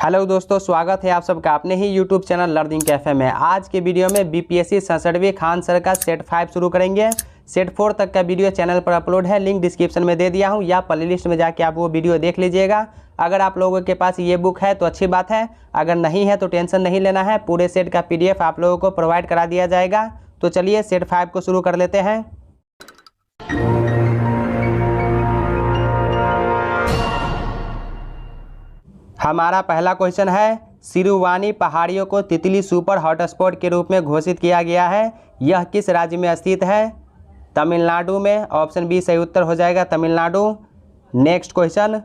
Hello दोस्तों, स्वागत है आप सबका अपने ही यूट्यूब चैनल लर्निंग कैफे में। आज के वीडियो में बीपीएससी 67वीं खान सर का सेट 5 शुरू करेंगे। सेट 4 तक का वीडियो चैनल पर अपलोड है, लिंक डिस्क्रिप्शन में दे दिया हूं या प्लेलिस्ट में जाके आप वो वीडियो देख लीजिएगा। अगर आप लोगों के पास ये बुक है तो अच्छी बात है, अगर नहीं है तो टेंशन नहीं लेना है, पूरे सेट का PDF आप लोगों को प्रोवाइड करा दिया जाएगा। तो चलिए सेट 5 को शुरू कर लेते हैं। हमारा पहला क्वेश्चन है, सिरुवानी पहाड़ियों को तितली सुपर हॉटस्पॉट के रूप में घोषित किया गया है। यह किस राज्य में स्थित है? तमिलनाडु में। ऑप्शन बी सही उत्तर हो जाएगा, Tamil Nadu. Next question,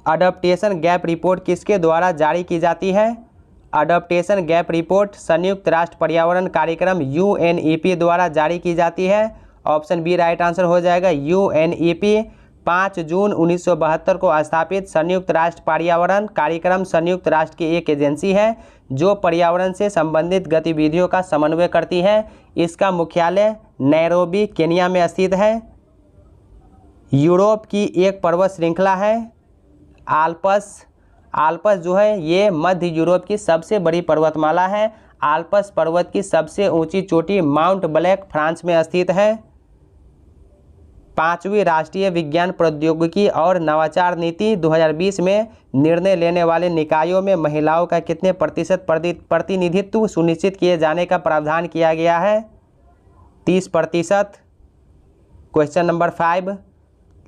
adaptation gap report किसके द्वारा जारी की जाती है? अडॉप्टेशन गैप रिपोर्ट संयुक्त राष्ट्र पर्यावरण कार्यक्रम UNEP द्वारा जारी की जाती है। ऑप्शन बी राइट आंसर हो जाएगा, UNEP 5 जून 1972 को स्थापित संयुक्त राष्ट्र पर्यावरण कार्यक्रम संयुक्त राष्ट्र की एक एजेंसी है जो पर्यावरण से संबंधित गतिविधियों का समन्वय करती है। इसका मुख्यालय नैरोबी केन्या में स्थित है। यूरोप की एक पर्वत श्रृंखला है आल्प्स। आल्प्स जो है ये मध्य यूरोप की सबसे बड़ी पर्वतमाला है। आल्प्स पर्वत की सबसे ऊंची चोटी माउंट ब्लैक फ्रांस में स्थित है। 5वीं राष्ट्रीय विज्ञान प्रौद्योगिकी और नवाचार नीति 2020 में निर्णय लेने वाले निकायों में महिलाओं का कितने प्रतिशत प्रतिनिधित्व सुनिश्चित किए जाने का प्रावधान किया गया है? 30%। Question number 5,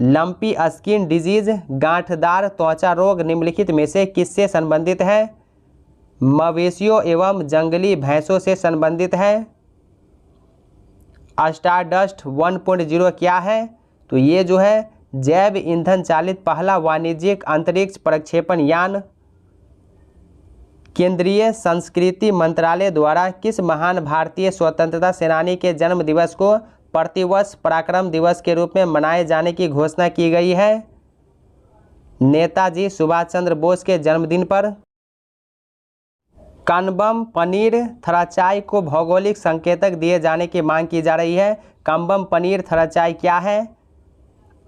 lumpy skin disease गांठदार त्वचा रोग निम्नलिखित में से किससे संबंधित है? मवेशियों एवं जंगली भैंसों से संबंधित है। स्टारडस्ट 1.0 क्या है? तो ये जो है जैव ईंधन चालित पहला वाणिज्यिक अंतरिक्ष प्रक्षेपण यान। केंद्रीय संस्कृति मंत्रालय द्वारा किस महान भारतीय स्वतंत्रता सेनानी के जन्म दिवस को प्रतिवर्ष पराक्रम दिवस के रूप में मनाए जाने की घोषणा की गई है? नेताजी सुभाष चंद्र बोस के जन्मदिन पर। कम्बम पनीर थराचाई को भौगोलिक संकेतक दिए जाने की मांग की जा रही है। कम्बम पनीर थराचाई क्या है?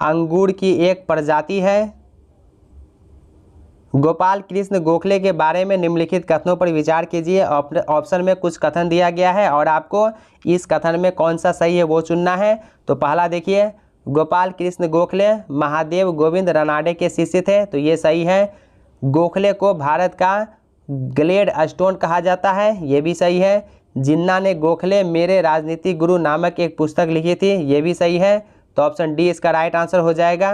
अंगूर की एक प्रजाति है। गोपाल कृष्ण गोखले के बारे में निम्नलिखित कथनों पर विचार कीजिए। ऑप्शन में कुछ कथन दिया गया है और आपको इस कथन में कौन सा सही है वो चुनना है। तो पहला देखिए, गोपाल कृष्ण गोखले महादेव गोविंद रानडे के शिष्य थे, तो ये सही है। गोखले को भारत का ग्लेड स्टोन कहा जाता है, ये भी सही है। जिन्ना ने गोखले मेरे राजनीतिक गुरु नामक एक पुस्तक लिखी थी, ये भी सही है। तो ऑप्शन डी इसका राइट आंसर हो जाएगा।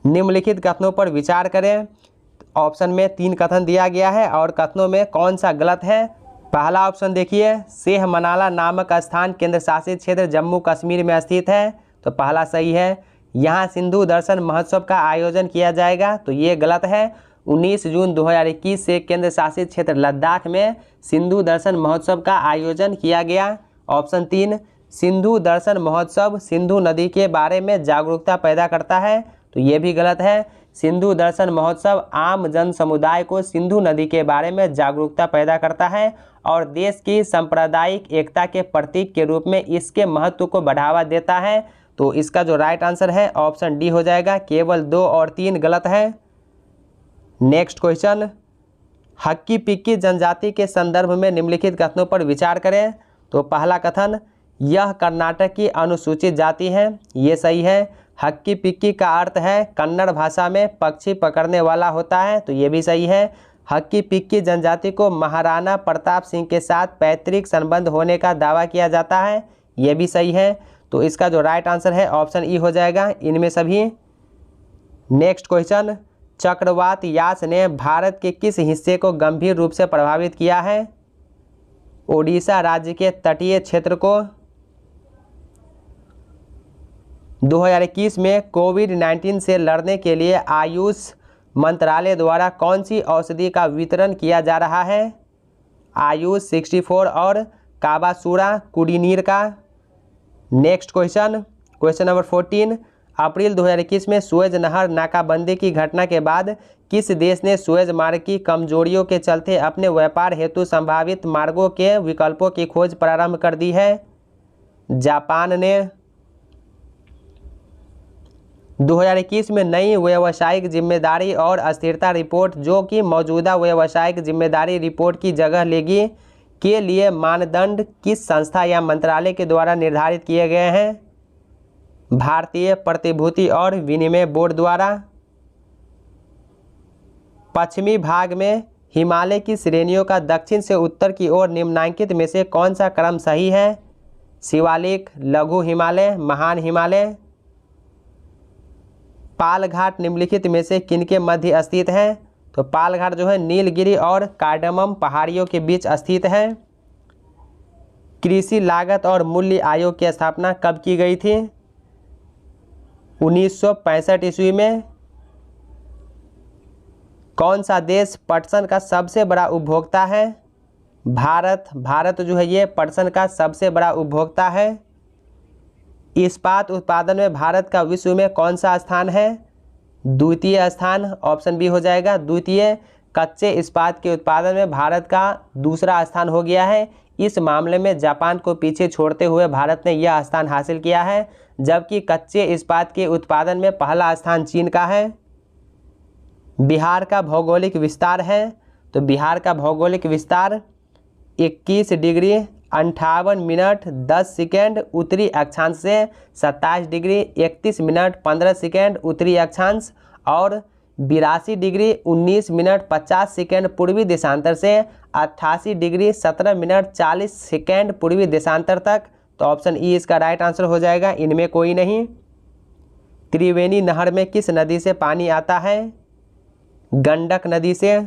निम्नलिखित कथनों पर विचार करें। ऑप्शन में 3 कथन दिया गया है और कथनों में कौन सा गलत है? पहला ऑप्शन देखिए, सेह मनाला नामक स्थान केंद्र शासित क्षेत्र जम्मू कश्मीर में स्थित है, तो पहला सही है। यहाँ सिंधु दर्शन महोत्सव का आयोजन किया जाएगा, तो ये गलत है। 19 जून 2021 से केंद्र शासित क्षेत्र लद्दाख में सिंधु दर्शन महोत्सव का आयोजन किया गया। ऑप्शन 3, सिंधु दर्शन महोत्सव सिंधु नदी के बारे में जागरूकता पैदा करता है, तो ये भी गलत है। सिंधु दर्शन महोत्सव आम जन समुदाय को सिंधु नदी के बारे में जागरूकता पैदा करता है और देश की सांप्रदायिक एकता के प्रतीक के रूप में इसके महत्व को बढ़ावा देता है। तो इसका जो राइट आंसर है ऑप्शन डी हो जाएगा। केवल 2 और 3 गलत है। नेक्स्ट क्वेश्चन, हक्की पिक्की जनजाति के संदर्भ में निम्नलिखित कथनों पर विचार करें। तो पहला कथन, यह कर्नाटक की अनुसूचित जाति है, ये सही है। हक्की पिक्की का अर्थ है कन्नड़ भाषा में पक्षी पकड़ने वाला होता है, तो ये भी सही है। हक्की पिक्की जनजाति को महाराणा प्रताप सिंह के साथ पैतृक संबंध होने का दावा किया जाता है, ये भी सही है। तो इसका जो राइट आंसर है ऑप्शन ई हो जाएगा, इनमें सभी। नेक्स्ट क्वेश्चन, चक्रवात यास ने भारत के किस हिस्से को गंभीर रूप से प्रभावित किया है? ओडिशा राज्य के तटीय क्षेत्र को। 2021 में कोविड-19 से लड़ने के लिए आयुष मंत्रालय द्वारा कौन सी औषधि का वितरण किया जा रहा है? आयुष 64 और काबासूरा कुडिनीर का। नेक्स्ट क्वेश्चन, क्वेश्चन नंबर 14, अप्रैल 2021 में सुएज नहर नाकाबंदी की घटना के बाद किस देश ने सुएज मार्ग की कमजोरियों के चलते अपने व्यापार हेतु संभावित मार्गों के विकल्पों की खोज प्रारंभ कर दी है? जापान ने। 2021 में नई व्यावसायिक जिम्मेदारी और अस्थिरता रिपोर्ट जो कि मौजूदा व्यावसायिक जिम्मेदारी रिपोर्ट की जगह लेगी के लिए मानदंड किस संस्था या मंत्रालय के द्वारा निर्धारित किए गए हैं? भारतीय प्रतिभूति और विनिमय बोर्ड द्वारा। पश्चिमी भाग में हिमालय की श्रेणियों का दक्षिण से उत्तर की ओर निम्नलिखित में से कौन सा क्रम सही है? शिवालिक, लघु हिमालय, महान हिमालय। पाल घाट निम्नलिखित में से किनके मध्य स्थित है? तो पाल घाट जो है नीलगिरी और कार्डमम पहाड़ियों के बीच स्थित है। कृषि लागत और मूल्य आयोग की स्थापना कब की गई थी? 1965 ईस्वी में। कौन सा देश पटसन का सबसे बड़ा उपभोक्ता है? भारत जो है ये पटसन का सबसे बड़ा उपभोक्ता है। इस्पात उत्पादन में भारत का विश्व में कौन सा स्थान है? द्वितीय स्थान, ऑप्शन बी हो जाएगा द्वितीय। कच्चे इस्पात के उत्पादन में भारत का दूसरा स्थान हो गया है। इस मामले में जापान को पीछे छोड़ते हुए भारत ने यह स्थान हासिल किया है, जबकि कच्चे इस्पात के उत्पादन में पहला स्थान चीन का है। बिहार का भौगोलिक विस्तार है, तो बिहार का भौगोलिक विस्तार 21 डिग्री 58 मिनट 10 सेकेंड उत्तरी अक्षांश से 27 डिग्री 31 मिनट 15 सेकेंड उत्तरी अक्षांश और 82 डिग्री 19 मिनट 50 सेकेंड पूर्वी देशांतर से 88 डिग्री 17 मिनट 40 सेकेंड पूर्वी देशांतर तक। तो ऑप्शन ई इसका राइट आंसर हो जाएगा, इनमें कोई नहीं। त्रिवेणी नहर में किस नदी से पानी आता है? गंडक नदी से।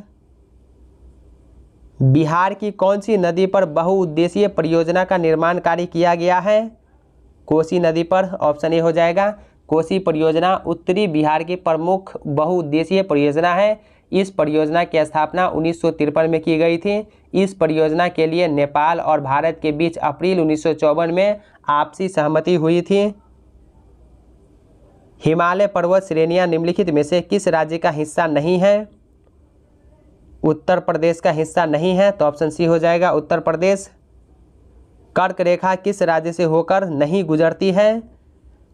बिहार की कौन सी नदी पर बहुउद्देशीय परियोजना का निर्माण कार्य किया गया है? कोसी नदी पर, ऑप्शन ए हो जाएगा। कोसी परियोजना उत्तरी बिहार की प्रमुख बहुउद्देशीय परियोजना है। इस परियोजना की स्थापना 1953 में की गई थी। इस परियोजना के लिए नेपाल और भारत के बीच अप्रैल 1954 में आपसी सहमति हुई थी। हिमालय पर्वत श्रेणियां निम्नलिखित में से किस राज्य का हिस्सा नहीं है? उत्तर प्रदेश का हिस्सा नहीं है, तो ऑप्शन सी हो जाएगा उत्तर प्रदेश। कर्क रेखा किस राज्य से होकर नहीं गुजरती है?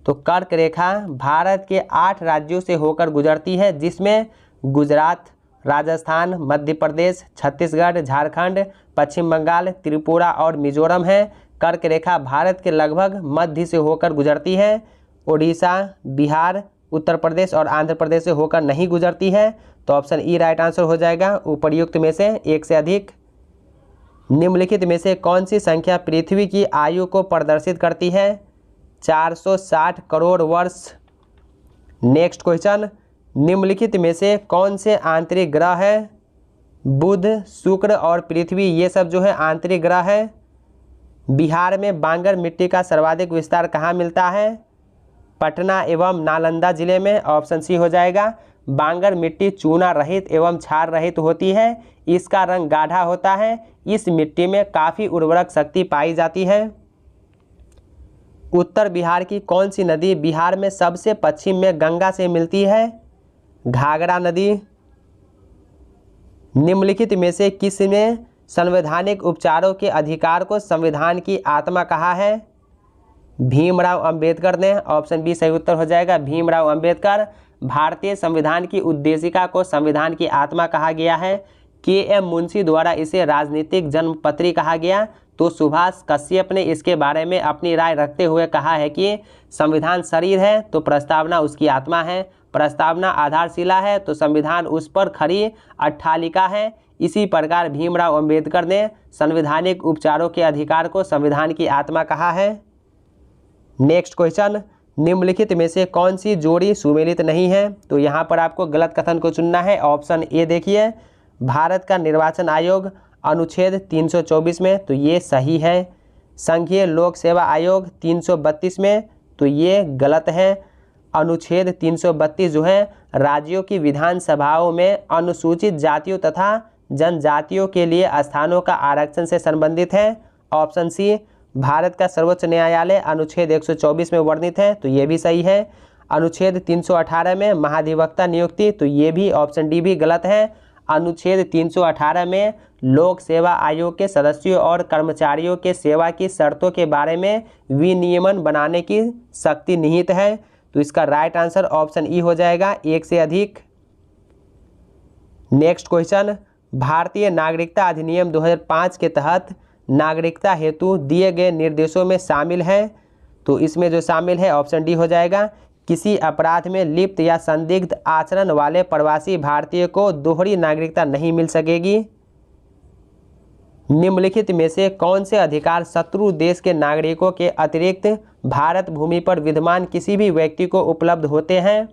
तो कर्क रेखा भारत के 8 राज्यों से होकर गुजरती है, जिसमें गुजरात, राजस्थान, मध्य प्रदेश, छत्तीसगढ़, झारखंड, पश्चिम बंगाल, त्रिपुरा और मिजोरम है। कर्क रेखा भारत के लगभग मध्य से होकर गुजरती है। उड़ीसा, बिहार, उत्तर प्रदेश और आंध्र प्रदेश से होकर नहीं गुजरती है, तो ऑप्शन ई राइट आंसर हो जाएगा उपर्युक्त में से एक से अधिक। निम्नलिखित में से कौन सी संख्या पृथ्वी की आयु को प्रदर्शित करती है? 460 करोड़ वर्ष। नेक्स्ट क्वेश्चन, निम्नलिखित में से कौन से आंतरिक ग्रह है? बुध, शुक्र और पृथ्वी, ये सब जो है आंतरिक ग्रह है। बिहार में बांगर मिट्टी का सर्वाधिक विस्तार कहाँ मिलता है? पटना एवं नालंदा जिले में, ऑप्शन सी हो जाएगा। बांगर मिट्टी चूना रहित एवं क्षार रहित होती है। इसका रंग गाढ़ा होता है। इस मिट्टी में काफ़ी उर्वरक शक्ति पाई जाती है। उत्तर बिहार की कौन सी नदी बिहार में सबसे पश्चिम में गंगा से मिलती है? घाघरा नदी। निम्नलिखित में से किसने संवैधानिक उपचारों के अधिकार को संविधान की आत्मा कहा है? भीमराव अंबेडकर ने, ऑप्शन बी सही उत्तर हो जाएगा भीमराव अंबेडकर। भारतीय संविधान की उद्देशिका को संविधान की आत्मा कहा गया है। के.एम. मुंशी द्वारा इसे राजनीतिक जन्मपत्री कहा गया। तो सुभाष कश्यप ने इसके बारे में अपनी राय रखते हुए कहा है कि संविधान शरीर है तो प्रस्तावना उसकी आत्मा है, प्रस्तावना आधारशिला है तो संविधान उस पर खड़ी अट्ठालिका है। इसी प्रकार भीमराव अंबेडकर ने संवैधानिक उपचारों के अधिकार को संविधान की आत्मा कहा है। नेक्स्ट क्वेश्चन, निम्नलिखित में से कौन सी जोड़ी सुमेलित नहीं है? तो यहाँ पर आपको गलत कथन को चुनना है। ऑप्शन ए देखिए, भारत का निर्वाचन आयोग अनुच्छेद 324 में, तो ये सही है। संघीय लोक सेवा आयोग 332 में, तो ये गलत है। अनुच्छेद 332 जो है राज्यों की विधानसभाओं में अनुसूचित जातियों तथा जनजातियों के लिए स्थानों का आरक्षण से संबंधित है। ऑप्शन सी, भारत का सर्वोच्च न्यायालय अनुच्छेद 124 में वर्णित है, तो ये भी सही है। अनुच्छेद 318 में महाधिवक्ता नियुक्ति, तो ये भी ऑप्शन डी भी गलत है। अनुच्छेद 318 में लोक सेवा आयोग के सदस्यों और कर्मचारियों के सेवा की शर्तों के बारे में विनियमन बनाने की शक्ति निहित है। तो इसका राइट आंसर ऑप्शन ई हो जाएगा, एक से अधिक। नेक्स्ट क्वेश्चन, भारतीय नागरिकता अधिनियम 2005 के तहत नागरिकता हेतु दिए गए निर्देशों में शामिल है, तो इसमें जो शामिल है ऑप्शन डी हो जाएगा, किसी अपराध में लिप्त या संदिग्ध आचरण वाले प्रवासी भारतीय को दोहरी नागरिकता नहीं मिल सकेगी। निम्नलिखित में से कौन से अधिकार शत्रु देश के नागरिकों के अतिरिक्त भारत भूमि पर विद्यमान किसी भी व्यक्ति को उपलब्ध होते हैं?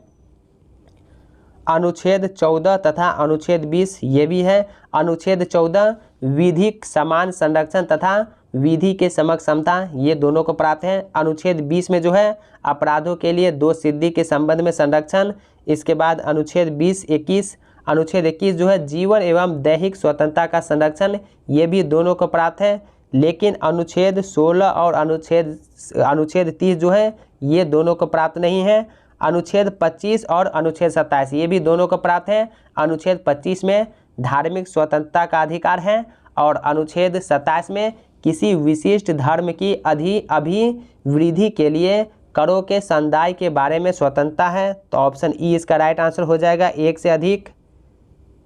अनुच्छेद 14 तथा अनुच्छेद 20 ये भी है। अनुच्छेद 14 विधिक समान संरक्षण तथा विधि के समक्ष समता, ये दोनों को प्राप्त है। अनुच्छेद 20 में जो है अपराधों के लिए दोष सिद्धि के संबंध में संरक्षण। इसके बाद अनुच्छेद 21 अनुच्छेद 21 जो है जीवन एवं दैहिक स्वतंत्रता का संरक्षण, ये भी दोनों को प्राप्त है। लेकिन अनुच्छेद 16 और अनुच्छेद 30 जो है ये दोनों को प्राप्त नहीं है। अनुच्छेद 25 और अनुच्छेद 27 ये भी दोनों को प्राप्त है। अनुच्छेद 25 में धार्मिक स्वतंत्रता का अधिकार है और अनुच्छेद 27 में किसी विशिष्ट धर्म की अभिवृद्धि के लिए करों के समुदाय के बारे में स्वतंत्रता है। तो ऑप्शन ई इसका राइट आंसर हो जाएगा, एक से अधिक।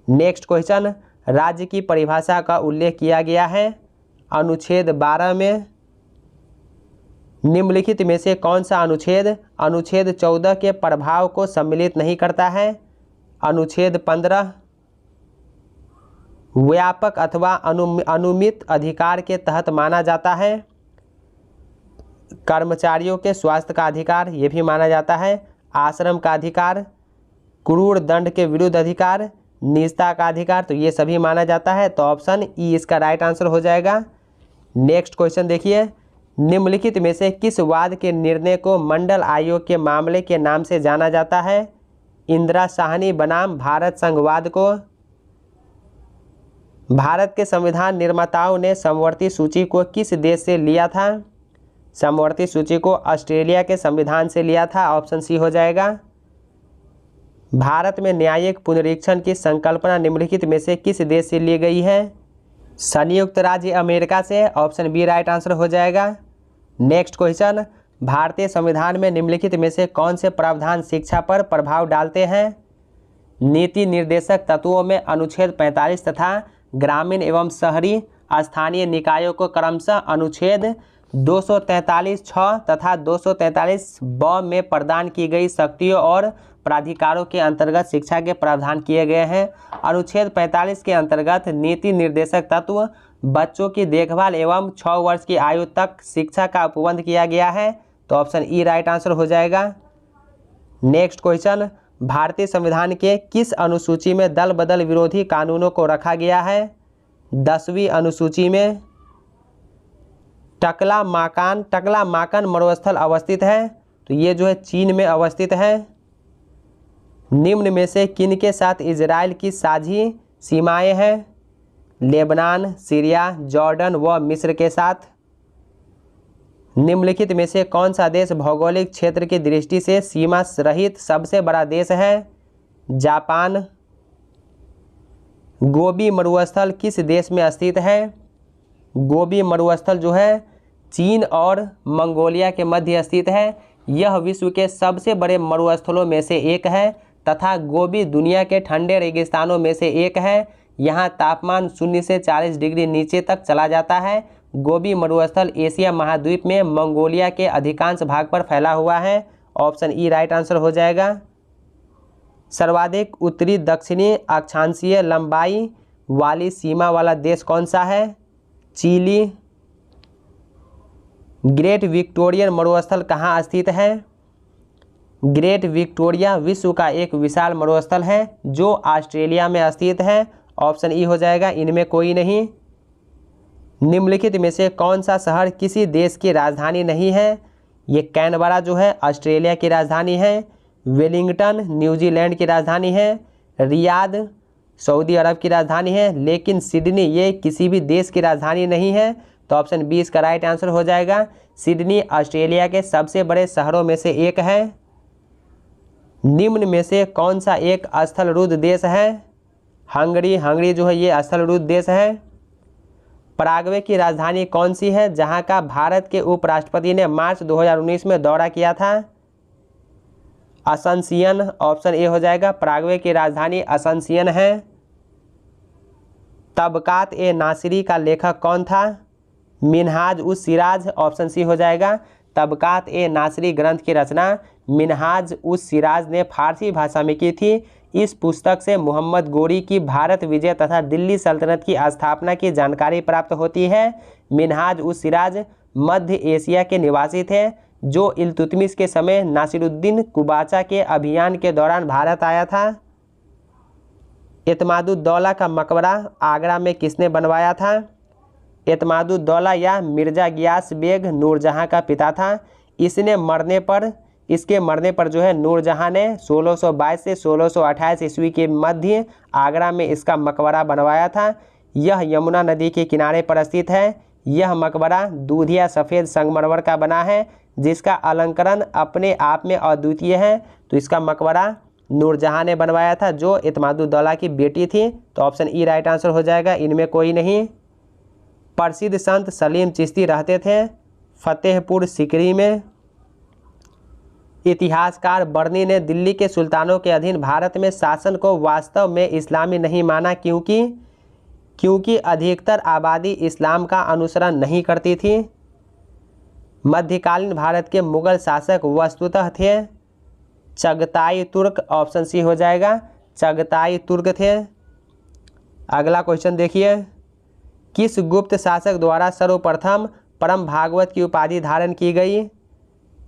नेक्स्ट क्वेश्चन, राज्य की परिभाषा का उल्लेख किया गया है अनुच्छेद 12 में। निम्नलिखित में से कौन सा अनुच्छेद 14 के प्रभाव को सम्मिलित नहीं करता है? अनुच्छेद 15 व्यापक अथवा अनुमित अधिकार के तहत माना जाता है। कर्मचारियों के स्वास्थ्य का अधिकार ये भी माना जाता है। आश्रम का अधिकार, क्रूर दंड के विरुद्ध अधिकार, निजता का अधिकार, तो ये सभी माना जाता है। तो ऑप्शन ई इसका राइट आंसर हो जाएगा। नेक्स्ट क्वेश्चन देखिए, निम्नलिखित में से किस वाद के निर्णय को मंडल आयोग के मामले के नाम से जाना जाता है? इंदिरा साहनी बनाम भारत संघवाद को। भारत के संविधान निर्माताओं ने समवर्ती सूची को किस देश से लिया था? समवर्ती सूची को ऑस्ट्रेलिया के संविधान से लिया था, ऑप्शन सी हो जाएगा। भारत में न्यायिक पुनरीक्षण की संकल्पना निम्नलिखित में से किस देश से ली गई है? संयुक्त राज्य अमेरिका से, ऑप्शन बी राइट आंसर हो जाएगा। नेक्स्ट क्वेश्चन, भारतीय संविधान में निम्नलिखित में से कौन से प्रावधान शिक्षा पर प्रभाव डालते हैं? नीति निर्देशक तत्वों में अनुच्छेद 45 तथा ग्रामीण एवं शहरी स्थानीय निकायों को क्रमशः अनुच्छेद 243(6) तथा 243(ब) में प्रदान की गई शक्तियों और प्राधिकारों के अंतर्गत शिक्षा के प्रावधान किए गए हैं। अनुच्छेद 45 के अंतर्गत नीति निर्देशक तत्व बच्चों की देखभाल एवं 6 वर्ष की आयु तक शिक्षा का उपबंध किया गया है। तो ऑप्शन ई राइट आंसर हो जाएगा। नेक्स्ट क्वेश्चन, भारतीय संविधान के किस अनुसूची में दल बदल विरोधी कानूनों को रखा गया है? 10वीं अनुसूची में। टकला माकन मरुस्थल अवस्थित है, तो ये जो है चीन में अवस्थित है। निम्न में से किन के साथ इजराइल की साझी सीमाएं हैं? लेबनान, सीरिया, जॉर्डन व मिस्र के साथ। निम्नलिखित में से कौन सा देश भौगोलिक क्षेत्र की दृष्टि से सीमा रहित सबसे बड़ा देश है? जापान। गोबी मरुस्थल किस देश में स्थित है? गोबी मरुस्थल जो है चीन और मंगोलिया के मध्य स्थित है। यह विश्व के सबसे बड़े मरुस्थलों में से एक है तथा गोबी दुनिया के ठंडे रेगिस्तानों में से एक है। यहाँ तापमान 0 से 40 डिग्री नीचे तक चला जाता है। गोबी मरुस्थल एशिया महाद्वीप में मंगोलिया के अधिकांश भाग पर फैला हुआ है। ऑप्शन ई राइट आंसर हो जाएगा। सर्वाधिक उत्तरी दक्षिणी अक्षांशीय लंबाई वाली सीमा वाला देश कौन सा है? चिली। ग्रेट विक्टोरियन मरुस्थल कहाँ स्थित है? ग्रेट विक्टोरिया विश्व का एक विशाल मरुस्थल है जो ऑस्ट्रेलिया में स्थित है। ऑप्शन ई हो जाएगा, इनमें कोई नहीं। निम्नलिखित में से कौन सा शहर किसी देश की राजधानी नहीं है? ये कैनबरा जो है ऑस्ट्रेलिया की राजधानी है। वेलिंगटन न्यूजीलैंड की राजधानी है। रियाद सऊदी अरब की राजधानी है। लेकिन सिडनी ये किसी भी देश की राजधानी नहीं है। तो ऑप्शन बी इसका राइट आंसर हो जाएगा। सिडनी ऑस्ट्रेलिया के सबसे बड़े शहरों में से एक है। निम्न में से कौन सा एक स्थलरुद्ध देश है? हंगरी जो है ये स्थलरुद्ध देश है। पराग्वे की राजधानी कौन सी है जहां का भारत के उपराष्ट्रपति ने मार्च 2019 में दौरा किया था? असनसियन, ऑप्शन ए हो जाएगा। पराग्वे की राजधानी असनसियन है। तबकात ए नासिरी का लेखक कौन था? मिनहाज उस सिराज, ऑप्शन सी हो जाएगा। तबकात ए नासिरी ग्रंथ की रचना मिनहाज उस सिराज ने फारसी भाषा में की थी। इस पुस्तक से मोहम्मद गोरी की भारत विजय तथा दिल्ली सल्तनत की स्थापना की जानकारी प्राप्त होती है। मिनहाज उस सिराज मध्य एशिया के निवासी थे, जो इल्तुतमिश के समय नासिरुद्दीन कुबाचा के अभियान के दौरान भारत आया था। एतमादुद्दौला का मकबरा आगरा में किसने बनवाया था? एतमादुद्दौला या मिर्जा गियास बेग नूरजहां का पिता था। इसके मरने पर जो है नूरजहां ने 1622 से 1628 ईस्वी के मध्य आगरा में इसका मकबरा बनवाया था। यह यमुना नदी के किनारे पर स्थित है। यह मकबरा दूधिया सफ़ेद संगमरमर का बना है, जिसका अलंकरण अपने आप में अद्वितीय है। तो इसका मकबरा नूरजहां ने बनवाया था, जो एतमादुद्दौला की बेटी थी। तो ऑप्शन ई राइट आंसर हो जाएगा, इनमें कोई नहीं। प्रसिद्ध संत सलीम चिश्ती रहते थे फतेहपुर सीकरी में। इतिहासकार बर्नी ने दिल्ली के सुल्तानों के अधीन भारत में शासन को वास्तव में इस्लामी नहीं माना, क्योंकि अधिकतर आबादी इस्लाम का अनुसरण नहीं करती थी। मध्यकालीन भारत के मुगल शासक वस्तुतः थे चगताई तुर्क, ऑप्शन सी हो जाएगा। चगताई तुर्क थे। अगला क्वेश्चन देखिए, किस गुप्त शासक द्वारा सर्वप्रथम परम भागवत की उपाधि धारण की गई?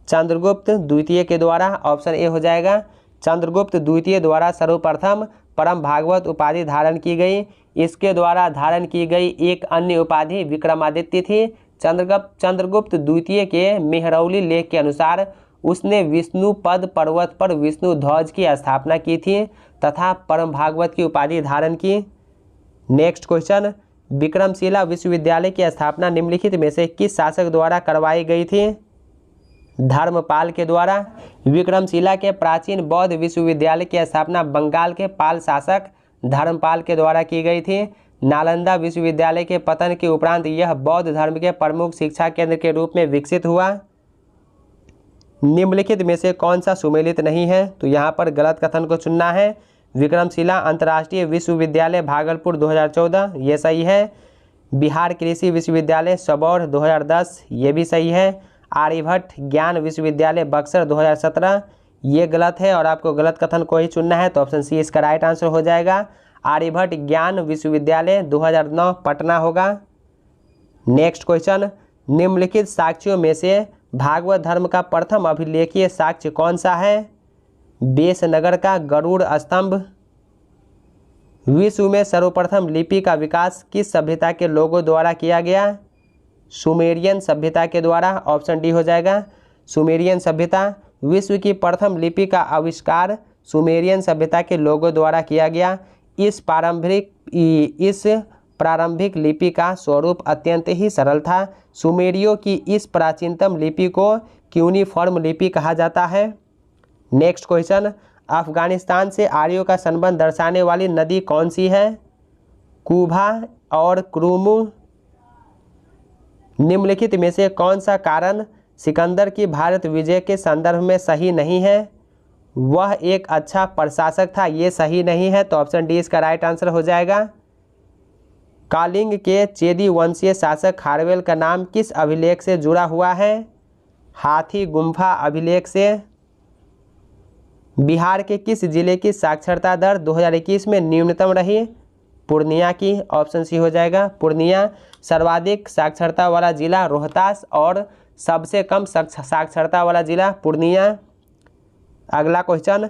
चंद्रगुप्त द्वितीय के द्वारा, ऑप्शन ए हो जाएगा। चंद्रगुप्त द्वितीय द्वारा सर्वप्रथम परम भागवत उपाधि धारण की गई। इसके द्वारा धारण की गई एक अन्य उपाधि विक्रमादित्य थी। चंद्रगुप्त द्वितीय के मेहरौली लेख के अनुसार उसने विष्णु पद पर्वत पर विष्णु ध्वज की स्थापना की थी तथा परम भागवत की उपाधि धारण की। नेक्स्ट क्वेश्चन, विक्रमशिला विश्वविद्यालय की स्थापना निम्नलिखित में से किस शासक द्वारा करवाई गई थी? धर्मपाल के द्वारा। विक्रमशिला के प्राचीन बौद्ध विश्वविद्यालय की स्थापना बंगाल के पाल शासक धर्मपाल के द्वारा की गई थी। नालंदा विश्वविद्यालय के पतन के उपरांत यह बौद्ध धर्म के प्रमुख शिक्षा केंद्र के रूप में विकसित हुआ। निम्नलिखित में से कौन सा सुमेलित नहीं है? तो यहाँ पर गलत कथन को चुनना है। विक्रमशिला अंतर्राष्ट्रीय विश्वविद्यालय भागलपुर 2014, ये सही है। बिहार कृषि विश्वविद्यालय सबौर 2010, ये भी सही है। आर्यभट्ट ज्ञान विश्वविद्यालय बक्सर 2017, ये गलत है और आपको गलत कथन को ही चुनना है। तो ऑप्शन सी इसका राइट आंसर हो जाएगा। आर्यभट्ट ज्ञान विश्वविद्यालय 2009 पटना होगा। नेक्स्ट क्वेश्चन, निम्नलिखित साक्ष्यों में से भागवत धर्म का प्रथम अभिलेखीय साक्ष्य कौन सा है? बेसनगर का गरुड़ स्तंभ। विश्व में सर्वप्रथम लिपि का विकास किस सभ्यता के लोगों द्वारा किया गया? सुमेरियन सभ्यता के द्वारा, ऑप्शन डी हो जाएगा। सुमेरियन सभ्यता। विश्व की प्रथम लिपि का आविष्कार सुमेरियन सभ्यता के लोगों द्वारा किया गया। इस प्रारंभिक लिपि का स्वरूप अत्यंत ही सरल था। सुमेरियों की इस प्राचीनतम लिपि को क्यूनिफॉर्म लिपि कहा जाता है। नेक्स्ट क्वेश्चन, अफगानिस्तान से आर्यों का संबंध दर्शाने वाली नदी कौन सी है? कुबा और क्रूमू। निम्नलिखित में से कौन सा कारण सिकंदर की भारत विजय के संदर्भ में सही नहीं है? वह एक अच्छा प्रशासक था, ये सही नहीं है। तो ऑप्शन डी इसका राइट आंसर हो जाएगा। कालिंग के चेदी वंशीय शासक खारवेल का नाम किस अभिलेख से जुड़ा हुआ है? हाथी गुम्फा अभिलेख से। बिहार के किस जिले की साक्षरता दर 2021 में न्यूनतम रही? पूर्णिया की, ऑप्शन सी हो जाएगा। पूर्णिया। सर्वाधिक साक्षरता वाला जिला रोहतास और सबसे कम साक्षरता वाला जिला पूर्णिया। अगला क्वेश्चन,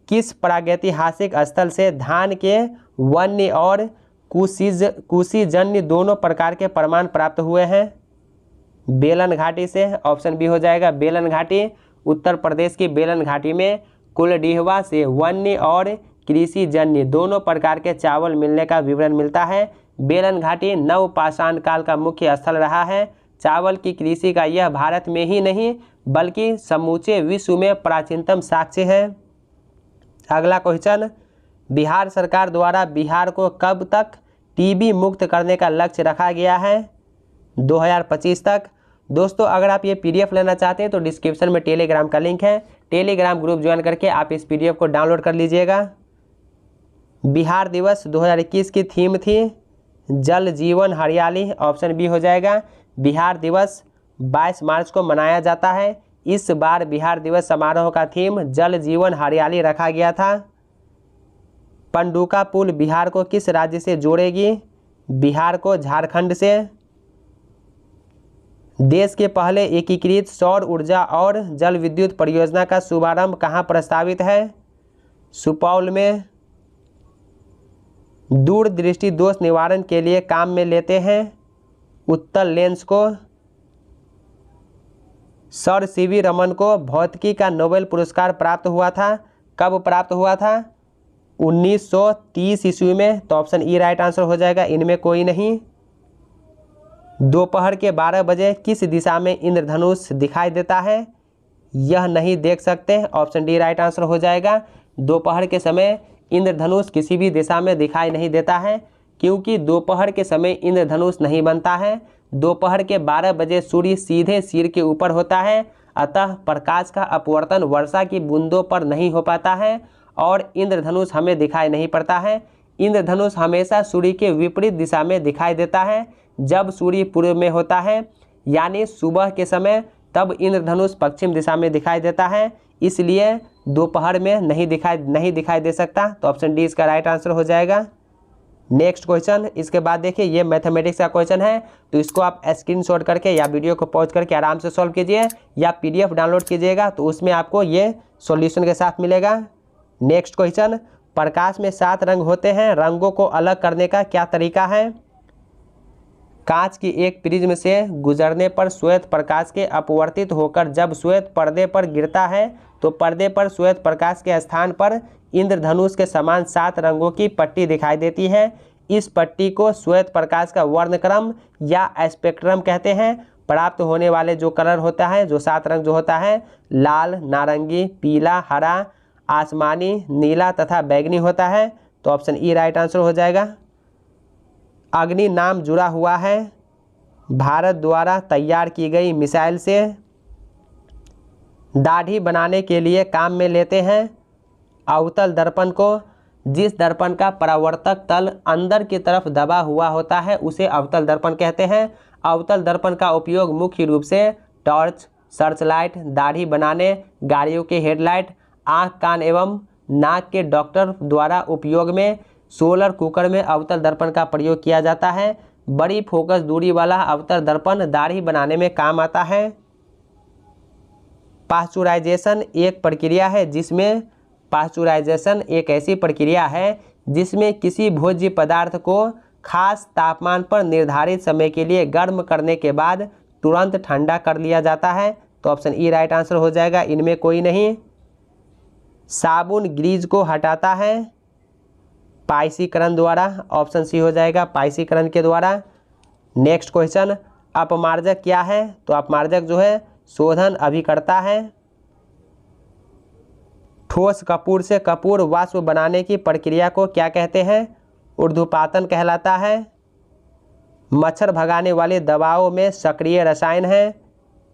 किस प्रागैतिहासिक स्थल से धान के वन्य और कुशीजन्य दोनों प्रकार के प्रमाण प्राप्त हुए हैं? बेलन घाटी से, ऑप्शन बी हो जाएगा। बेलन घाटी। उत्तर प्रदेश की बेलन घाटी में कुलडीहवा से वन्य और कृषिजन्य दोनों प्रकार के चावल मिलने का विवरण मिलता है। बेलन घाटी नवपाषाण काल का मुख्य स्थल रहा है। चावल की कृषि का यह भारत में ही नहीं बल्कि समूचे विश्व में प्राचीनतम साक्ष्य है। अगला क्वेश्चन, बिहार सरकार द्वारा बिहार को कब तक टीबी मुक्त करने का लक्ष्य रखा गया है? 2025 तक। दोस्तों अगर आप ये पीडीएफ लेना चाहते हैं तो डिस्क्रिप्शन में टेलीग्राम का लिंक है, टेलीग्राम ग्रुप ज्वाइन करके आप इस PDF को डाउनलोड कर लीजिएगा। बिहार दिवस 2021 की थीम थी जल जीवन हरियाली, ऑप्शन बी हो जाएगा। बिहार दिवस 22 मार्च को मनाया जाता है। इस बार बिहार दिवस समारोह का थीम जल जीवन हरियाली रखा गया था। पंडुका पुल बिहार को किस राज्य से जोड़ेगी? बिहार को झारखंड से। देश के पहले एकीकृत सौर ऊर्जा और जल विद्युत परियोजना का शुभारंभ कहाँ प्रस्तावित है? सुपौल में। दूरदृष्टि दोष निवारण के लिए काम में लेते हैं उत्तल लेंस को। सर सीवी रमन को भौतिकी का नोबेल पुरस्कार प्राप्त हुआ था। कब प्राप्त हुआ था? 1930 ईस्वी में। तो ऑप्शन ई राइट आंसर हो जाएगा, इनमें कोई नहीं। दोपहर के 12 बजे किस दिशा में इंद्रधनुष दिखाई देता है? यह नहीं देख सकते, ऑप्शन डी राइट आंसर हो जाएगा। दोपहर के समय इंद्रधनुष किसी भी दिशा में दिखाई नहीं देता है, क्योंकि दोपहर के समय इंद्रधनुष नहीं बनता है। दोपहर के 12 बजे सूर्य सीधे सिर के ऊपर होता है, अतः प्रकाश का अपवर्तन वर्षा की बूंदों पर नहीं हो पाता है और इंद्रधनुष हमें दिखाई नहीं पड़ता है। इंद्रधनुष हमेशा सूर्य के विपरीत दिशा में दिखाई देता है। जब सूर्य पूर्व में होता है यानी सुबह के समय, तब इंद्रधनुष पश्चिम दिशा में दिखाई देता है, इसलिए दोपहर में नहीं दिखाई दे सकता। तो ऑप्शन डी इसका राइट आंसर हो जाएगा। नेक्स्ट क्वेश्चन, इसके बाद देखिए ये मैथमेटिक्स का क्वेश्चन है, तो इसको आप स्क्रीनशॉट करके या वीडियो को पॉज करके आराम से सॉल्व कीजिए या PDF डाउनलोड कीजिएगा, तो उसमें आपको ये सॉल्यूशन के साथ मिलेगा। नेक्स्ट क्वेश्चन, प्रकाश में 7 रंग होते हैं, रंगों को अलग करने का क्या तरीका है? कांच की एक प्रिज्म से गुजरने पर श्वेत प्रकाश के अपवर्तित होकर जब श्वेत पर्दे पर गिरता है तो पर्दे पर श्वेत प्रकाश के स्थान पर इंद्रधनुष के समान 7 रंगों की पट्टी दिखाई देती है। इस पट्टी को श्वेत प्रकाश का वर्णक्रम या स्पेक्ट्रम कहते हैं। प्राप्त होने वाले जो कलर होता है, जो 7 रंग जो होता है, लाल, नारंगी, पीला, हरा, आसमानी, नीला तथा बैंगनी होता है। तो ऑप्शन ई राइट आंसर हो जाएगा। अग्नि नाम जुड़ा हुआ है भारत द्वारा तैयार की गई मिसाइल से। दाढ़ी बनाने के लिए काम में लेते हैं अवतल दर्पण को। जिस दर्पण का परावर्तक तल अंदर की तरफ दबा हुआ होता है उसे अवतल दर्पण कहते हैं। अवतल दर्पण का उपयोग मुख्य रूप से टॉर्च, सर्च लाइट, दाढ़ी बनाने, गाड़ियों के हेडलाइट, आँख, कान एवं नाक के डॉक्टर द्वारा उपयोग में, सोलर कुकर में अवतल दर्पण का प्रयोग किया जाता है। बड़ी फोकस दूरी वाला अवतल दर्पण दाढ़ी बनाने में काम आता है। पाश्चुराइजेशन एक प्रक्रिया है जिसमें पाश्चुराइजेशन एक ऐसी प्रक्रिया है जिसमें किसी भोज्य पदार्थ को खास तापमान पर निर्धारित समय के लिए गर्म करने के बाद तुरंत ठंडा कर लिया जाता है। तो ऑप्शन ई राइट आंसर हो जाएगा, इनमें कोई नहीं। साबुन ग्रीज को हटाता है पाइसीकरण द्वारा, ऑप्शन सी हो जाएगा, पाइसीकरण के द्वारा। नेक्स्ट क्वेश्चन, अपमार्जक क्या है? तो अपमार्जक जो है शोधन अभिकर्ता है। ठोस कपूर से कपूर वाष्प बनाने की प्रक्रिया को क्या कहते हैं? ऊर्ध्वपातन कहलाता है। मच्छर भगाने वाली दवाओं में सक्रिय रसायन है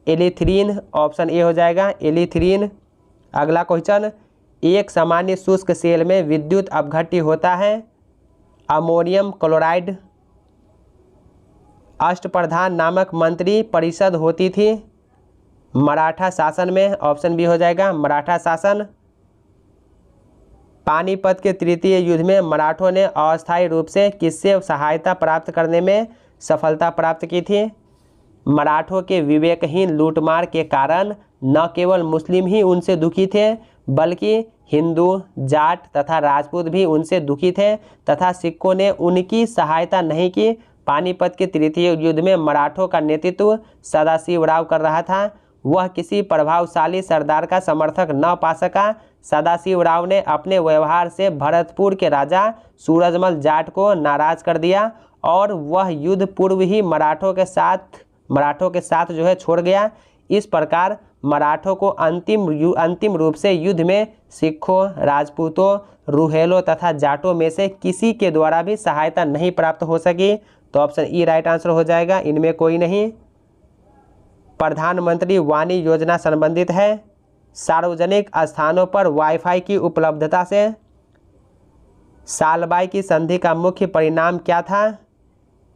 एलिथ्रीन, ऑप्शन ए हो जाएगा, एलिथ्रीन। अगला क्वेश्चन, एक सामान्य शुष्क सेल में विद्युत अपघट्य होता है अमोनियम क्लोराइड। अष्टप्रधान नामक मंत्री परिषद होती थी मराठा शासन में, ऑप्शन बी हो जाएगा, मराठा शासन। पानीपत के तृतीय युद्ध में मराठों ने अस्थायी रूप से किससे सहायता प्राप्त करने में सफलता प्राप्त की थी? मराठों के विवेकहीन लूटमार के कारण न केवल मुस्लिम ही उनसे दुखी थे बल्कि हिंदू, जाट तथा राजपूत भी उनसे दुखी थे तथा सिखों ने उनकी सहायता नहीं की। पानीपत के तृतीय युद्ध में मराठों का नेतृत्व सदाशिवराव कर रहा था। वह किसी प्रभावशाली सरदार का समर्थक न पा सका। सदाशिवराव ने अपने व्यवहार से भरतपुर के राजा सूरजमल जाट को नाराज कर दिया और वह युद्ध पूर्व ही मराठों के साथ जो है छोड़ गया। इस प्रकार मराठों को अंतिम रूप से युद्ध में सिखों, राजपूतों, रुहेलों तथा जाटों में से किसी के द्वारा भी सहायता नहीं प्राप्त हो सकी। तो ऑप्शन ई राइट आंसर हो जाएगा, इनमें कोई नहीं। प्रधानमंत्री वाणी योजना संबंधित है सार्वजनिक स्थानों पर वाईफाई की उपलब्धता से सालबाई की संधि का मुख्य परिणाम क्या था?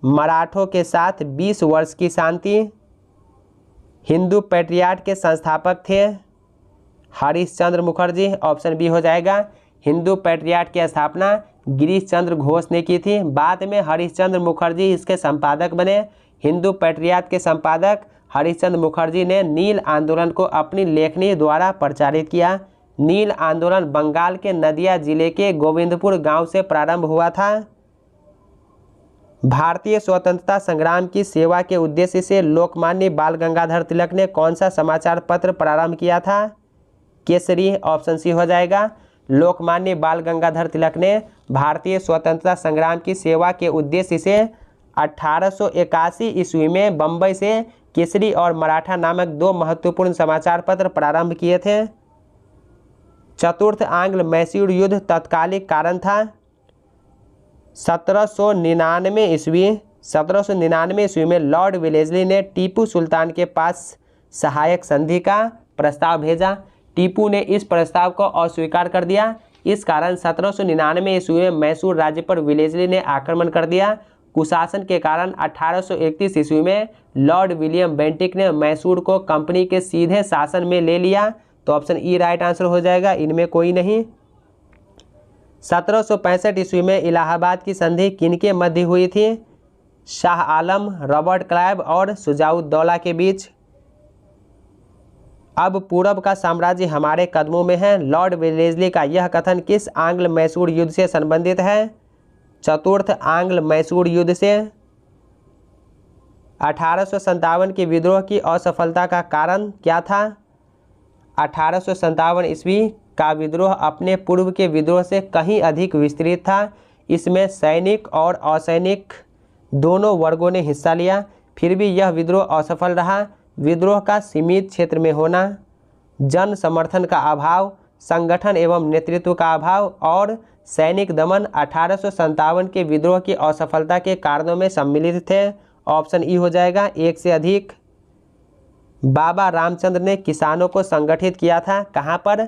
मराठों के साथ 20 वर्ष की शांति। हिंदू पैट्रियाट के संस्थापक थे हरीशचंद्र मुखर्जी, ऑप्शन बी हो जाएगा। हिंदू पैट्रियाट की स्थापना गिरीश चंद्र घोष ने की थी। बाद में हरीशचंद्र मुखर्जी इसके संपादक बने। हिंदू पैट्रियाट के संपादक हरीशचंद्र मुखर्जी ने नील आंदोलन को अपनी लेखनी द्वारा प्रचारित किया। नील आंदोलन बंगाल के नदिया जिले के गोविंदपुर गांव से प्रारंभ हुआ था। भारतीय स्वतंत्रता संग्राम की सेवा के उद्देश्य से लोकमान्य बाल गंगाधर तिलक ने कौन सा समाचार पत्र प्रारंभ किया था? केसरी, ऑप्शन सी हो जाएगा। लोकमान्य बाल गंगाधर तिलक ने भारतीय स्वतंत्रता संग्राम की सेवा के उद्देश्य से 1881 ईस्वी में बम्बई से केसरी और मराठा नामक 2 महत्वपूर्ण समाचार पत्र प्रारंभ किए थे। चतुर्थ आंग्ल मैसूर युद्ध तत्कालिक कारण था। 1799 ईस्वी में लॉर्ड वेलेस्ली ने टीपू सुल्तान के पास सहायक संधि का प्रस्ताव भेजा। टीपू ने इस प्रस्ताव को अस्वीकार कर दिया। इस कारण 1799 ईस्वी में मैसूर राज्य पर वेलेस्ली ने आक्रमण कर दिया। कुशासन के कारण 1831 ईस्वी में लॉर्ड विलियम बेंटिक ने मैसूर को कंपनी के सीधे शासन में ले लिया। तो ऑप्शन ई राइट आंसर हो जाएगा, इनमें कोई नहीं। 1765 ईस्वी में इलाहाबाद की संधि किनके मध्य हुई थी? शाह आलम, रॉबर्ट क्लाइव और शुजाउद्दौला के बीच। अब पूरब का साम्राज्य हमारे कदमों में है। लॉर्ड वेलेस्ली का यह कथन किस आंग्ल मैसूर युद्ध से संबंधित है? चतुर्थ आंग्ल मैसूर युद्ध से। 1857 के विद्रोह की असफलता का कारण क्या था? 1857 ईस्वी का विद्रोह अपने पूर्व के विद्रोह से कहीं अधिक विस्तृत था। इसमें सैनिक और असैनिक दोनों वर्गों ने हिस्सा लिया, फिर भी यह विद्रोह असफल रहा। विद्रोह का सीमित क्षेत्र में होना, जन समर्थन का अभाव, संगठन एवं नेतृत्व का अभाव और सैनिक दमन 1857 के विद्रोह की असफलता के कारणों में सम्मिलित थे। ऑप्शन ई हो जाएगा, एक से अधिक। बाबा रामचंद्र ने किसानों को संगठित किया था, कहाँ पर?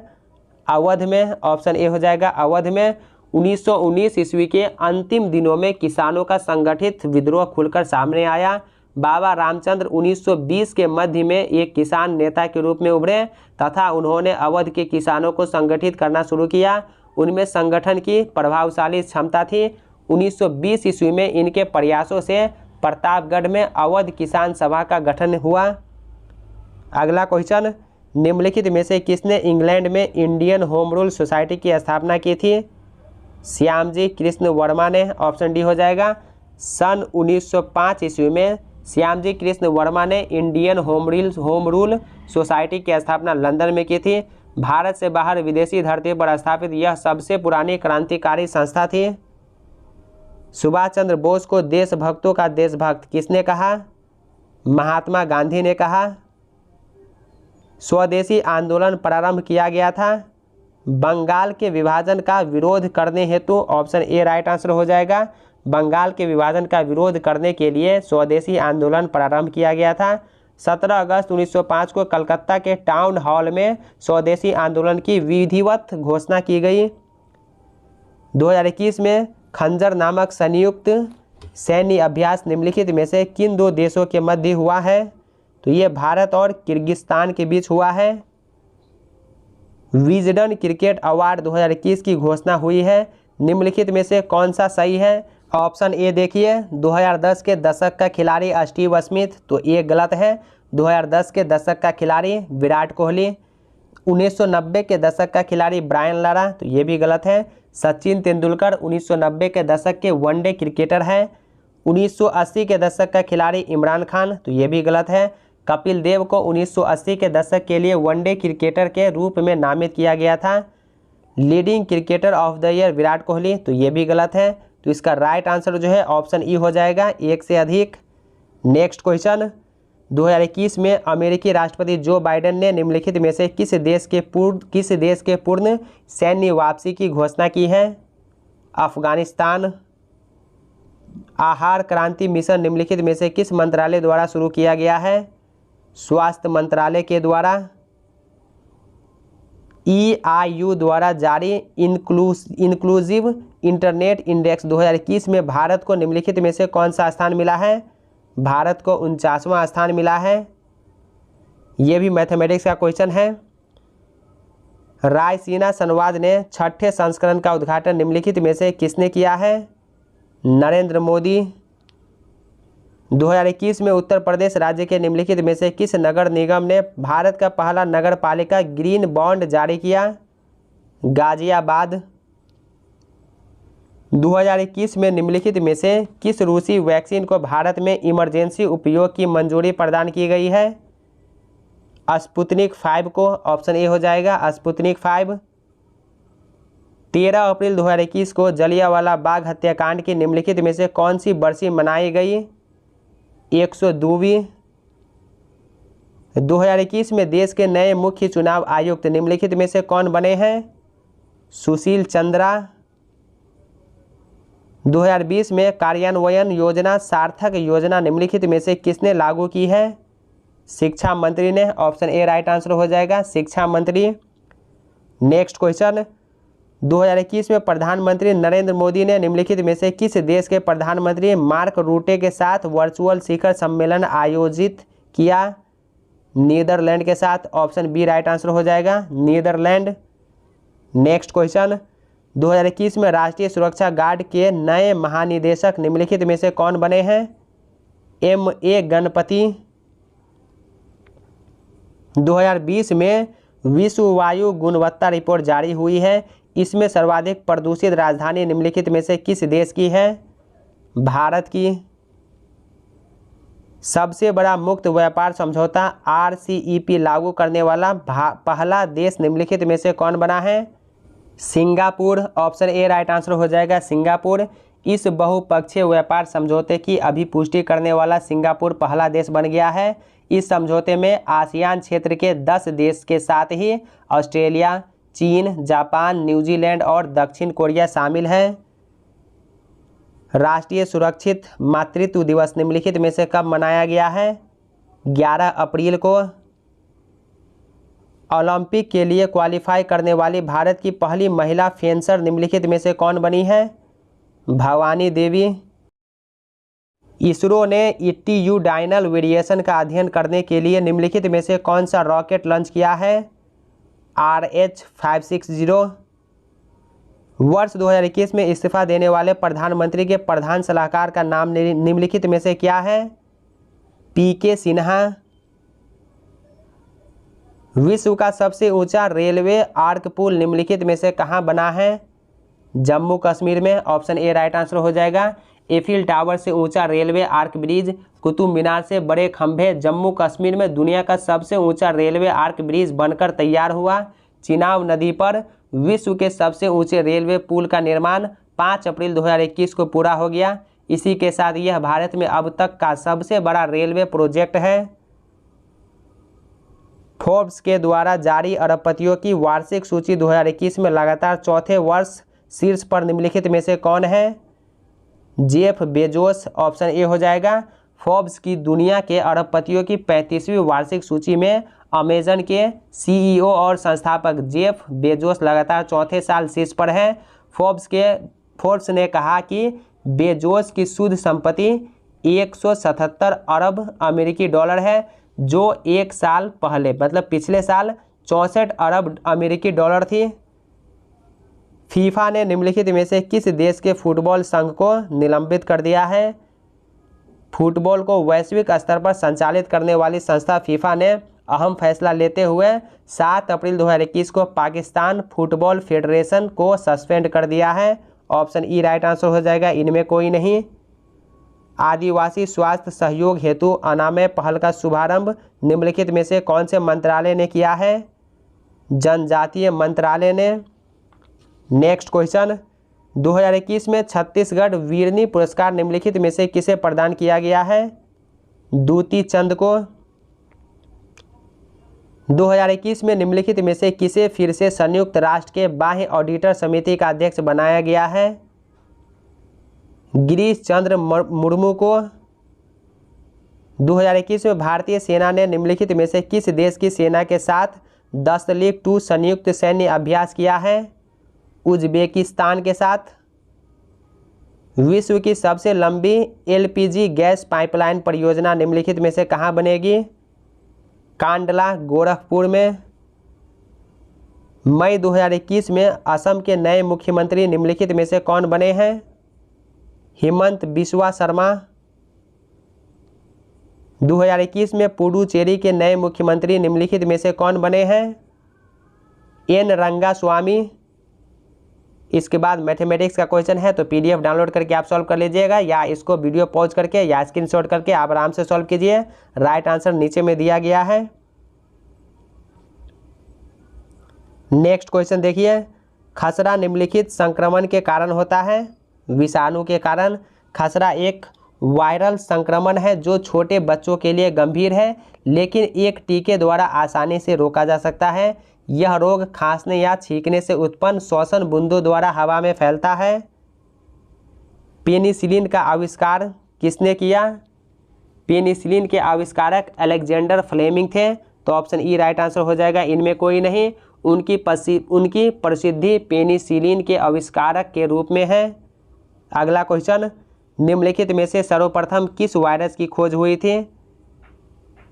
अवध में, ऑप्शन ए हो जाएगा, अवध में। 1919 ईस्वी के अंतिम दिनों में किसानों का संगठित विद्रोह खुलकर सामने आया। बाबा रामचंद्र 1920 के मध्य में एक किसान नेता के रूप में उभरे तथा उन्होंने अवध के किसानों को संगठित करना शुरू किया। उनमें संगठन की प्रभावशाली क्षमता थी। 1920 ईस्वी में इनके प्रयासों से प्रतापगढ़ में अवध किसान सभा का गठन हुआ। अगला क्वेश्चन, निम्नलिखित में से किसने इंग्लैंड में इंडियन होम रूल सोसाइटी की स्थापना की थी? श्यामजी कृष्ण वर्मा ने, ऑप्शन डी हो जाएगा। सन 1905 ईस्वी में श्यामजी कृष्ण वर्मा ने इंडियन होम रूल सोसाइटी की स्थापना लंदन में की थी। भारत से बाहर विदेशी धरती पर स्थापित यह सबसे पुरानी क्रांतिकारी संस्था थी। सुभाष चंद्र बोस को देशभक्तों का देशभक्त किसने कहा? महात्मा गांधी ने कहा। स्वदेशी आंदोलन प्रारंभ किया गया था बंगाल के विभाजन का विरोध करने हेतु। ऑप्शन ए राइट आंसर हो जाएगा। बंगाल के विभाजन का विरोध करने के लिए स्वदेशी आंदोलन प्रारंभ किया गया था। 17 अगस्त 1905 को कलकत्ता के टाउन हॉल में स्वदेशी आंदोलन की विधिवत घोषणा की गई। 2021 में खंजर नामक संयुक्त सैन्य अभ्यास निम्नलिखित में से किन 2 देशों के मध्य हुआ है? तो ये भारत और किर्गिस्तान के बीच हुआ है। विजडन क्रिकेट अवार्ड 2021 की घोषणा हुई है। निम्नलिखित में से कौन सा सही है? ऑप्शन ए देखिए, 2010 के दशक का खिलाड़ी स्टीव स्मिथ, तो ये गलत है। 2010 के दशक का खिलाड़ी विराट कोहली। 1990 के दशक का खिलाड़ी ब्रायन लारा, तो ये भी गलत है। सचिन तेंदुलकर 1990 के दशक के वनडे क्रिकेटर हैं। 1980 के दशक का खिलाड़ी इमरान खान, तो ये भी गलत है। कपिल देव को 1980 के दशक के लिए वनडे क्रिकेटर के रूप में नामित किया गया था। Leading cricketer of the year Virat Kohli, तो ये भी गलत है। तो इसका राइट आंसर जो है ऑप्शन ई हो जाएगा, एक से अधिक। नेक्स्ट क्वेश्चन, 2021 में अमेरिकी राष्ट्रपति जो बाइडेन ने निम्नलिखित में से किस देश के पूर्ण सैन्य वापसी की घोषणा की है? अफगानिस्तान। आहार क्रांति मिशन निम्नलिखित में से किस मंत्रालय द्वारा शुरू किया गया है? स्वास्थ्य मंत्रालय के द्वारा। EIU द्वारा जारी इंक्लूसिव इंटरनेट इंडेक्स 2021 में भारत को निम्नलिखित में से कौन सा स्थान मिला है? भारत को 49वां स्थान मिला है। ये भी मैथमेटिक्स का क्वेश्चन है। रायसीना संवाद ने 6ठे संस्करण का उद्घाटन निम्नलिखित में से किसने किया है? नरेंद्र मोदी। 2021 में उत्तर प्रदेश राज्य के निम्नलिखित में से किस नगर निगम ने भारत का पहला नगर पालिका ग्रीन बॉन्ड जारी किया? गाजियाबाद। 2021 में निम्नलिखित में से किस रूसी वैक्सीन को भारत में इमरजेंसी उपयोग की मंजूरी प्रदान की गई है? स्पुतनिक 5 को। ऑप्शन ए हो जाएगा स्पुतनिक 5। 13 अप्रैल 2021 को जलियांवाला बाग हत्याकांड की निम्नलिखित में से कौन सी बरसी मनाई गई? 102वीं। 2021 में देश के नए मुख्य चुनाव आयुक्त निम्नलिखित में से कौन बने हैं? सुशील चंद्रा। 2020 में कार्यान्वयन योजना सार्थक योजना निम्नलिखित में से किसने लागू की है? शिक्षा मंत्री ने। ऑप्शन ए राइट आंसर हो जाएगा, शिक्षा मंत्री। नेक्स्ट क्वेश्चन, 2021 में प्रधानमंत्री नरेंद्र मोदी ने निम्नलिखित में से किस देश के प्रधानमंत्री मार्क रूटे के साथ वर्चुअल शिखर सम्मेलन आयोजित किया? नीदरलैंड के साथ। ऑप्शन बी राइट आंसर हो जाएगा, नीदरलैंड। नेक्स्ट क्वेश्चन, 2021 में राष्ट्रीय सुरक्षा गार्ड के नए महानिदेशक निम्नलिखित में से कौन बने हैं? MA गणपति। 2020 में विश्व वायु गुणवत्ता रिपोर्ट जारी हुई है। इसमें सर्वाधिक प्रदूषित राजधानी निम्नलिखित में से किस देश की है? भारत की। सबसे बड़ा मुक्त व्यापार समझौता RCEP लागू करने वाला पहला देश निम्नलिखित में से कौन बना है? Singapore. Option A right answer हो जाएगा, सिंगापुर। इस बहुपक्षीय व्यापार समझौते की अभिपुष्टि करने वाला सिंगापुर पहला देश बन गया है। इस समझौते में आसियान क्षेत्र के 10 देश के साथ ही ऑस्ट्रेलिया, चीन, जापान, न्यूजीलैंड और दक्षिण कोरिया शामिल हैं। राष्ट्रीय सुरक्षित मातृत्व दिवस निम्नलिखित में से कब मनाया गया है? 11 अप्रैल को। ओलंपिक के लिए क्वालिफाई करने वाली भारत की पहली महिला फेंसर निम्नलिखित में से कौन बनी है? भवानी देवी। इसरो ने इट्टीयूडाइनल वेरिएशन का अध्ययन करने के लिए निम्नलिखित में से कौन सा रॉकेट लॉन्च किया है? RH-560। वर्ष 2021 में इस्तीफा देने वाले प्रधानमंत्री के प्रधान सलाहकार का नाम निम्नलिखित में से क्या है? PK सिन्हा। विश्व का सबसे ऊंचा रेलवे आर्क पुल निम्नलिखित में से कहां बना है? जम्मू कश्मीर में। ऑप्शन ए राइट आंसर हो जाएगा। एफिल टावर से ऊंचा railway arch bridge, Qutub Minar से बड़े खंभे जम्मू कश्मीर में दुनिया का सबसे ऊंचा रेलवे आर्क ब्रिज बनकर तैयार हुआ। चिनाब नदी पर विश्व के सबसे ऊंचे रेलवे पुल का निर्माण 5 अप्रैल 2021 को पूरा हो गया। इसी के साथ यह भारत में अब तक का सबसे बड़ा रेलवे प्रोजेक्ट है। फोर्ब्स के द्वारा जारी अरबपतियों की वार्षिक सूची 2021 में लगातार चौथे वर्ष शीर्ष पर निम्नलिखित में से कौन है? Jeff Bezos. ऑप्शन ए हो जाएगा। फोर्ब्स की दुनिया के अरबपतियों की 35वीं वार्षिक सूची में अमेजन के CEO और संस्थापक जेफ बेजोस लगातार चौथे साल शीर्ष पर है। फोर्ब्स ने कहा कि बेजोस की शुद्ध संपत्ति 177 अरब अमेरिकी डॉलर है, जो एक साल पहले मतलब पिछले साल 64 अरब अमेरिकी डॉलर थी। फीफा ने निम्नलिखित में से किस देश के फुटबॉल संघ को निलंबित कर दिया है? फुटबॉल को वैश्विक स्तर पर संचालित करने वाली संस्था फीफा ने अहम फैसला लेते हुए 7 अप्रैल 2021 को पाकिस्तान फुटबॉल फेडरेशन को सस्पेंड कर दिया है। ऑप्शन ई राइट आंसर हो जाएगा, इनमें कोई नहीं। आदिवासी स्वास्थ्य सहयोग हेतु अनामय पहल का शुभारंभ निम्नलिखित में से कौन से मंत्रालय ने किया है? जनजातीय मंत्रालय ने। नेक्स्ट क्वेश्चन, 2021 में छत्तीसगढ़ वीरनी पुरस्कार निम्नलिखित में से किसे प्रदान किया गया है? दूती चंद को। 2021 में निम्नलिखित में से किसे फिर से संयुक्त राष्ट्र के बाह्य ऑडिटर समिति का अध्यक्ष बनाया गया है? गिरीश चंद्र मुर्मू को। 2021 में भारतीय सेना ने निम्नलिखित में से किस देश की सेना के साथ दस्तलिक-2 संयुक्त सैन्य अभ्यास किया है उज्बेकिस्तान के साथ। विश्व की सबसे लंबी एलपीजी गैस पाइपलाइन परियोजना निम्नलिखित में से कहाँ बनेगी? कांडला, गोरखपुर में। मई 2021 में असम के नए मुख्यमंत्री निम्नलिखित में से कौन बने हैं? हेमंत बिस्वा शर्मा। 2021 में पुडुचेरी के नए मुख्यमंत्री निम्नलिखित में से कौन बने हैं? एन रंगास्वामी। इसके बाद मैथमेटिक्स का क्वेश्चन है, तो पीडीएफ डाउनलोड करके आप सॉल्व कर लीजिएगा, या इसको वीडियो पॉज करके या स्क्रीनशॉट करके आप आराम से सॉल्व कीजिए। राइट आंसर नीचे में दिया गया है। नेक्स्ट क्वेश्चन देखिए, खसरा निम्नलिखित संक्रमण के कारण होता है? विषाणु के कारण। खसरा एक वायरल संक्रमण है जो छोटे बच्चों के लिए गंभीर है, लेकिन एक टीके द्वारा आसानी से रोका जा सकता है। यह रोग खांसने या छींकने से उत्पन्न श्वसन बूंदों द्वारा हवा में फैलता है। पेनिसिलिन का आविष्कार किसने किया? पेनिसिलिन के आविष्कारक अलेक्जेंडर फ्लेमिंग थे, तो ऑप्शन ई राइट आंसर हो जाएगा, इनमें कोई नहीं। उनकी प्रसिद्धि पेनिसिलिन के आविष्कारक के रूप में है। अगला क्वेश्चन, निम्नलिखित में से सर्वप्रथम किस वायरस की खोज हुई थी?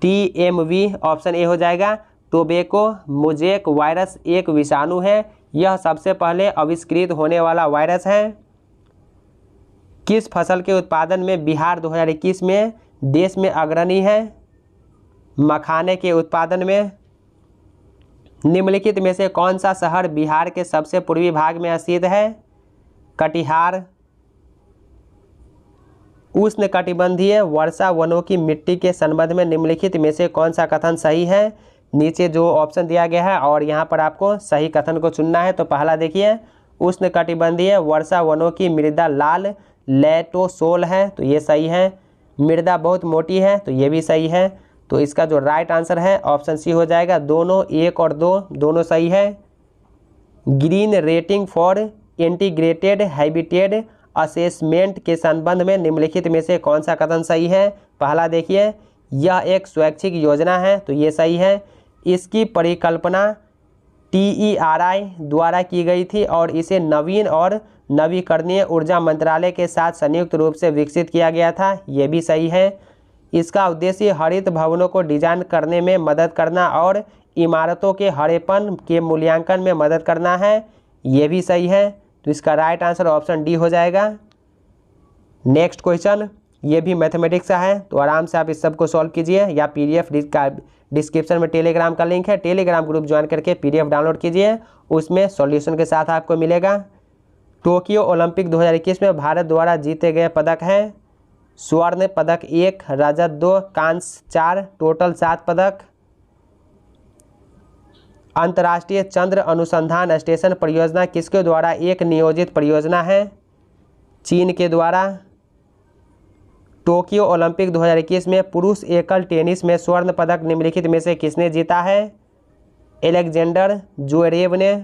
TMV ऑप्शन ए हो जाएगा। टोबैको मोज़ेक वायरस एक विषाणु है, यह सबसे पहले आविष्कृत होने वाला वायरस है। किस फसल के उत्पादन में बिहार 2021 में देश में अग्रणी है? मखाने के उत्पादन में। निम्नलिखित में से कौन सा शहर बिहार के सबसे पूर्वी भाग में स्थित है? कटिहार। उष्णकटिबंधीय वर्षा वनों की मिट्टी के संबंध में निम्नलिखित में से कौन सा कथन सही है? नीचे जो ऑप्शन दिया गया है और यहाँ पर आपको सही कथन को चुनना है। तो पहला देखिए, उष्णकटिबंधीय वर्षा वनों की मृदा लाल लैटोसोल है, तो ये सही है। मृदा बहुत मोटी है, तो ये भी सही है। तो इसका जो राइट आंसर है ऑप्शन सी हो जाएगा। दोनों 1 और 2 दोनों सही है। Green rating for integrated habitat assessment के संबंध में निम्नलिखित में से कौन सा कथन सही है? पहला देखिए, यह एक स्वैच्छिक योजना है, तो ये सही है। इसकी परिकल्पना TERI द्वारा की गई थी और इसे नवीन और नवीकरणीय ऊर्जा मंत्रालय के साथ संयुक्त रूप से विकसित किया गया था, ये भी सही है। इसका उद्देश्य हरित भवनों को डिजाइन करने में मदद करना और इमारतों के हरेपन के मूल्यांकन में मदद करना है, ये भी सही है। तो इसका राइट आंसर ऑप्शन डी हो जाएगा। नेक्स्ट क्वेश्चन, ये भी मैथमेटिक्स का है, तो आराम से आप इस सब को सॉल्व कीजिए, या पीडीएफ डिस्क्रिप्शन में टेलीग्राम का लिंक है, टेलीग्राम ग्रुप ज्वाइन करके पीडीएफ डाउनलोड कीजिए, उसमें सॉल्यूशन के साथ आपको मिलेगा। टोक्यो ओलंपिक 2021 में भारत द्वारा जीते गए पदक हैं? स्वर्ण पदक 1, रजत 2, कांस्य 4, टोटल 7 पदक। अंतर्राष्ट्रीय चंद्र अनुसंधान स्टेशन परियोजना किसके द्वारा एक नियोजित परियोजना है? चीन के द्वारा। टोक्यो ओलंपिक 2021 में पुरुष एकल टेनिस में स्वर्ण पदक निम्नलिखित में से किसने जीता है? एलेक्जेंडर ज्वेरेव ने।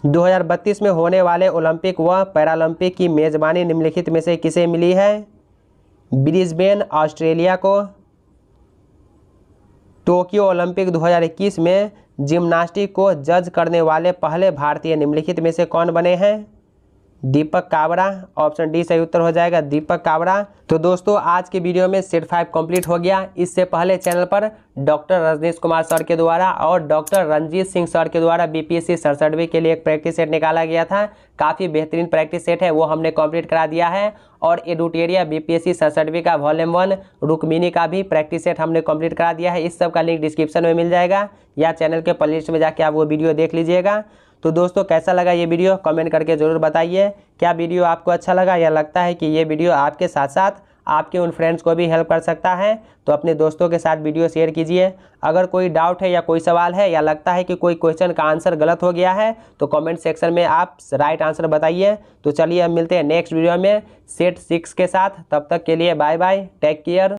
2032 में होने वाले ओलंपिक व पैरालंपिक की मेजबानी निम्नलिखित में से किसे मिली है? ब्रिस्बेन, ऑस्ट्रेलिया को। टोक्यो ओलंपिक 2021 में जिम्नास्टिक को जज करने वाले पहले भारतीय निम्नलिखित में से कौन बने हैं? दीपक काबरा। ऑप्शन डी सही उत्तर हो जाएगा, दीपक काबरा। तो दोस्तों, आज के वीडियो में सेट 5 कंप्लीट हो गया। इससे पहले चैनल पर डॉक्टर रजनीश कुमार सर के द्वारा और डॉक्टर रंजीत सिंह सर के द्वारा बीपीएससी सरसठवीं के लिए एक प्रैक्टिस सेट निकाला गया था। काफ़ी बेहतरीन प्रैक्टिस सेट है, वो हमने कंप्लीट करा दिया है। और एडुटेरिया बीपीएससी सरसठवीं का वॉल्यूम 1 रुक्मिनी का भी प्रैक्टिस सेट हमने कंप्लीट करा दिया है। इस सब का लिंक डिस्क्रिप्शन में मिल जाएगा, या चैनल के प्लेलिस्ट में जाके आप वो वीडियो देख लीजिएगा। तो दोस्तों, कैसा लगा ये वीडियो कमेंट करके ज़रूर बताइए। क्या वीडियो आपको अच्छा लगा, या लगता है कि ये वीडियो आपके साथ साथ आपके उन फ्रेंड्स को भी हेल्प कर सकता है, तो अपने दोस्तों के साथ वीडियो शेयर कीजिए। अगर कोई डाउट है या कोई सवाल है, या लगता है कि कोई क्वेश्चन का आंसर गलत हो गया है, तो कमेंट सेक्शन में आप राइट आंसर बताइए। तो चलिए, हम मिलते हैं नेक्स्ट वीडियो में सेट 6 के साथ। तब तक के लिए बाय बाय, टेक केयर।